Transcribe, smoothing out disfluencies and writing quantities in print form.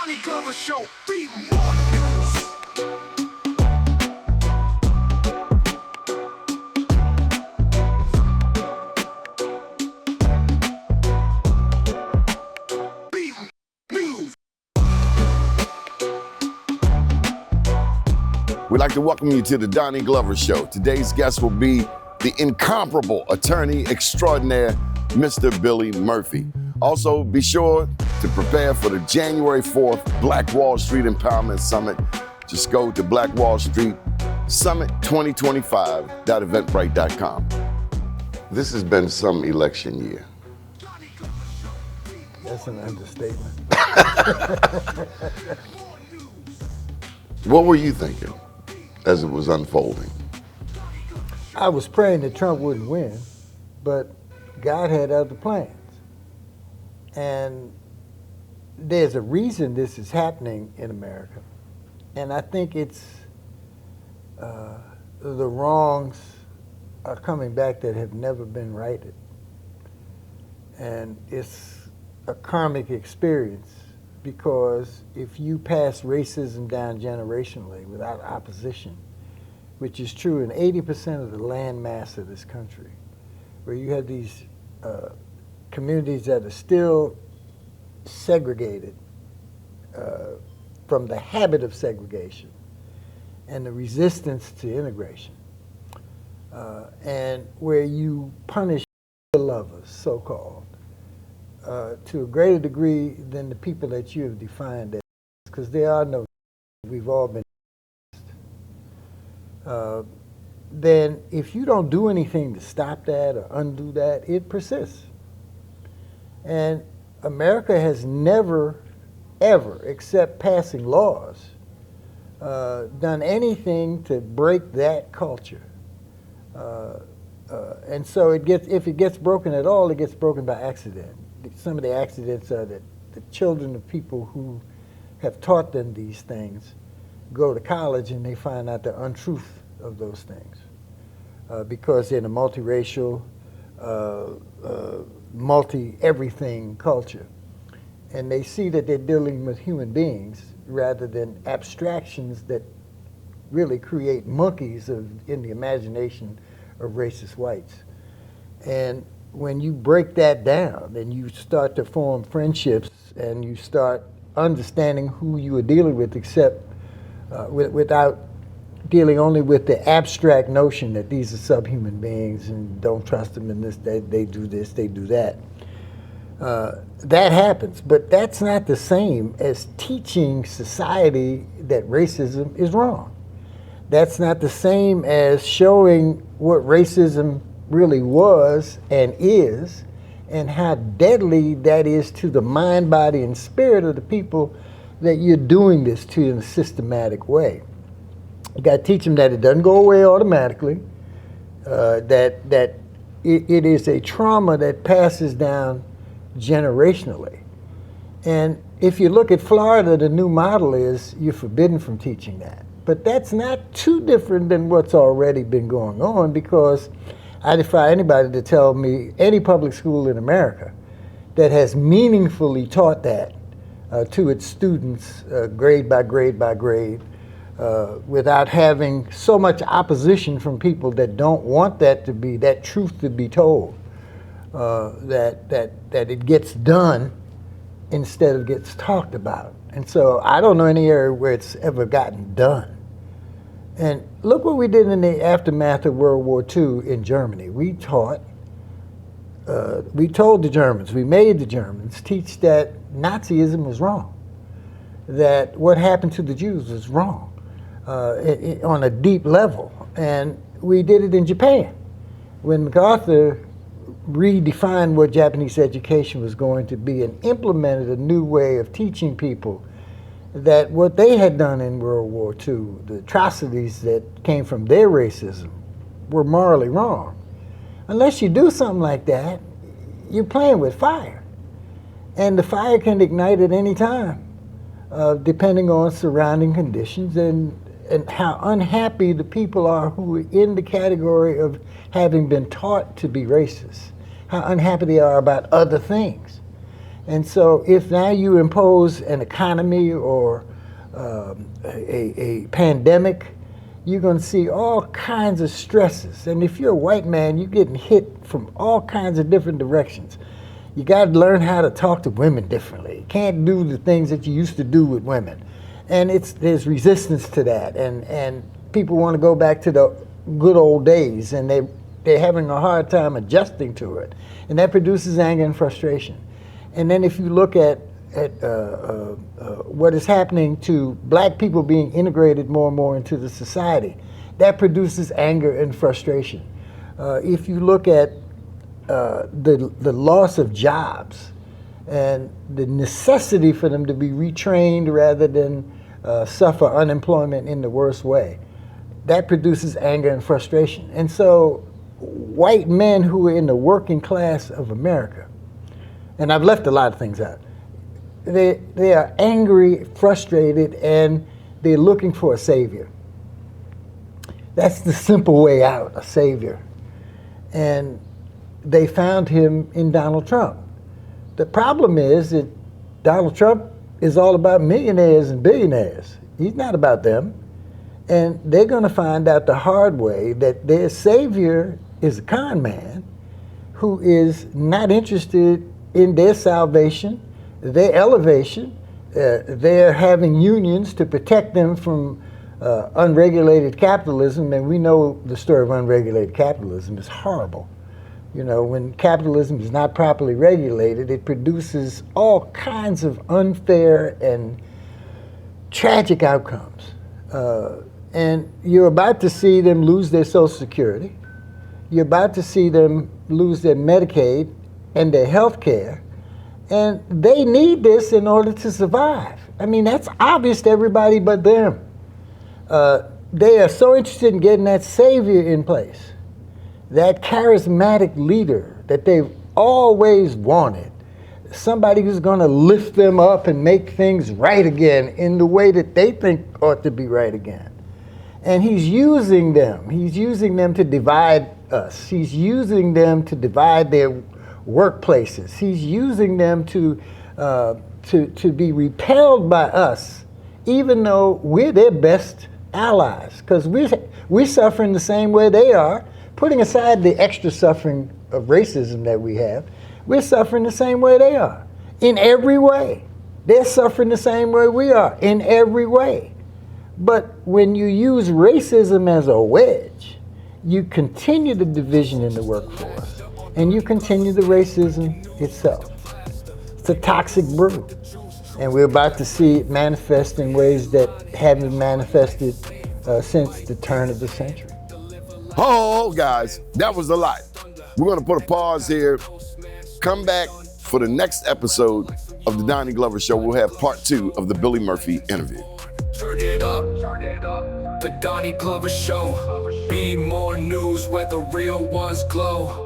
Donnie Glover Show, BMORE. We'd like to welcome you to the Donnie Glover Show. Today's guest will be the incomparable attorney extraordinaire, Mr. Billy Murphy. Also, be sure to prepare for the January 4th Black Wall Street Empowerment Summit. Just go to Black Wall Street Summit 2025.eventbrite.com. This has been some election year. That's an understatement. What were you thinking as it was unfolding? I was praying that Trump wouldn't win, but God had other plans. And there's a reason this is happening in America. And I think it's the wrongs are coming back that have never been righted. And it's a karmic experience, because if you pass racism down generationally without opposition, which is true in 80% of the land mass of this country, where you have these communities that are still segregated from the habit of segregation and the resistance to integration, and where you punish the lovers, so-called, to a greater degree than the people that you have defined as, because there are no, we've all been, then if you don't do anything to stop that or undo that, it persists. And America has never, ever, except passing laws, done anything to break that culture. And so if it gets broken at all, it gets broken by accident. Some of the accidents are that the children of people who have taught them these things go to college and they find out the untruth of those things, because they're in a multiracial, multi-everything culture. And they see that they're dealing with human beings rather than abstractions that really create monkeys in the imagination of racist whites. And when you break that down and you start to form friendships and you start understanding who you are dealing with, except without dealing only with the abstract notion that these are subhuman beings and don't trust them in this, they do this, they do that. That happens, but that's not the same as teaching society that racism is wrong. That's not the same as showing what racism really was and is, and how deadly that is to the mind, body, and spirit of the people that you're doing this to in a systematic way. You got to teach them that it doesn't go away automatically, that it is a trauma that passes down generationally. And if you look at Florida, the new model is you're forbidden from teaching that. But that's not too different than what's already been going on, because I defy anybody to tell me any public school in America that has meaningfully taught that to its students, grade by grade by grade, without having so much opposition from people that don't want that truth to be told, that it gets done instead of gets talked about. And so I don't know any area where it's ever gotten done. And look what we did in the aftermath of World War II in Germany. We told the Germans, we made the Germans teach that Nazism was wrong, that what happened to the Jews was wrong on a deep level. And we did it in Japan. When MacArthur redefined what Japanese education was going to be and implemented a new way of teaching people that what they had done in World War II, the atrocities that came from their racism, were morally wrong. Unless you do something like that, you're playing with fire. And the fire can ignite at any time, depending on surrounding conditions and how unhappy the people are who are in the category of having been taught to be racist, how unhappy they are about other things. And so if now you impose an economy or a pandemic, you're going to see all kinds of stresses. And if you're a white man, you're getting hit from all kinds of different directions. You got to learn how to talk to women differently. You can't do the things that you used to do with women. And there's resistance to that. And people want to go back to the good old days, and they're having a hard time adjusting to it. And that produces anger and frustration. And then if you look at what is happening to black people being integrated more and more into the society, that produces anger and frustration. If you look at the loss of jobs and the necessity for them to be retrained rather than suffer unemployment in the worst way, that produces anger and frustration. And so white men who are in the working class of America, and I've left a lot of things out, they are angry, frustrated, and they're looking for a savior. That's the simple way out, a savior. And they found him in Donald Trump. The problem is that Donald Trump is all about millionaires and billionaires. He's not about them. And they're going to find out the hard way that their savior is a con man who is not interested in their salvation, their elevation. They're having unions to protect them from unregulated capitalism, and we know the story of unregulated capitalism is horrible. You know, when capitalism is not properly regulated, it produces all kinds of unfair and tragic outcomes. And you're about to see them lose their Social Security. You're about to see them lose their Medicaid and their health care. And they need this in order to survive. I mean, that's obvious to everybody but them. They are so interested in getting that savior in place, that charismatic leader that they've always wanted, somebody who's going to lift them up and make things right again in the way that they think ought to be right again. And he's using them. He's using them to divide us. He's using them to divide their workplaces. He's using them to be repelled by us, even though we're their best allies, because we're suffering the same way they are. Putting aside the extra suffering of racism that we have, we're suffering the same way they are, in every way. They're suffering the same way we are, in every way. But when you use racism as a wedge, you continue the division in the workforce, and you continue the racism itself. It's a toxic brew, and we're about to see it manifest in ways that haven't manifested since the turn of the century. Oh, guys, that was a lot. We're going to put a pause here. Come back for the next episode of the Donnie Glover Show. We'll have part 2 of the Billy Murphy interview. Turn it up, the Donnie Glover Show. BMORE news where the real ones glow.